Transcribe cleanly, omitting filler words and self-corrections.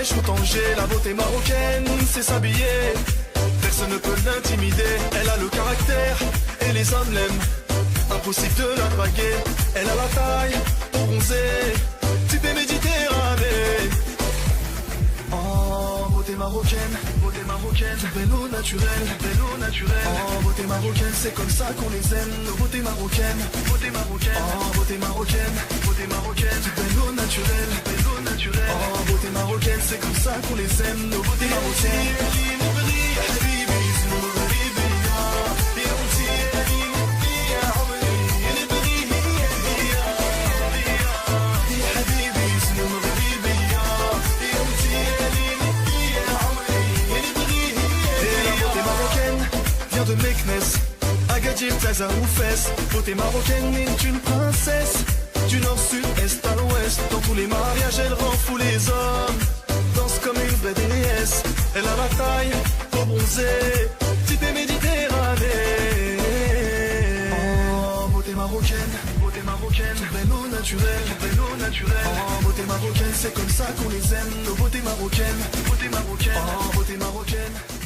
Marrakech ou Tanger, la beauté marocaine, c'est s'habiller. Personne ne peut l'intimider, elle a le caractère et les hommes l'aiment. Impossible de la draguer, elle a la taille pour bronzer, type méditerranée. Oh, beauté marocaine, belle eau naturelle, Oh, beauté marocaine, c'est comme ça qu'on les aime, nos beautés marocaines, Oh, beauté marocaine, belle eau naturelle, Oh, beauté marocaine, c'est comme ça qu'on les aime, nos beautés marocaines. De Meknès, Agadir, Taza ou Fès, beauté marocaine est une princesse. Du nord, sud, est à l'ouest, dans tous les mariages elle rend fou les hommes. Danse comme une vraie déesse, elle a la taille pour bronzer, type méditerranée. Oh, beauté marocaine, belle eau naturelle, Oh, beauté marocaine, c'est comme ça qu'on les aime, nos beautés marocaines, Oh, beauté marocaine.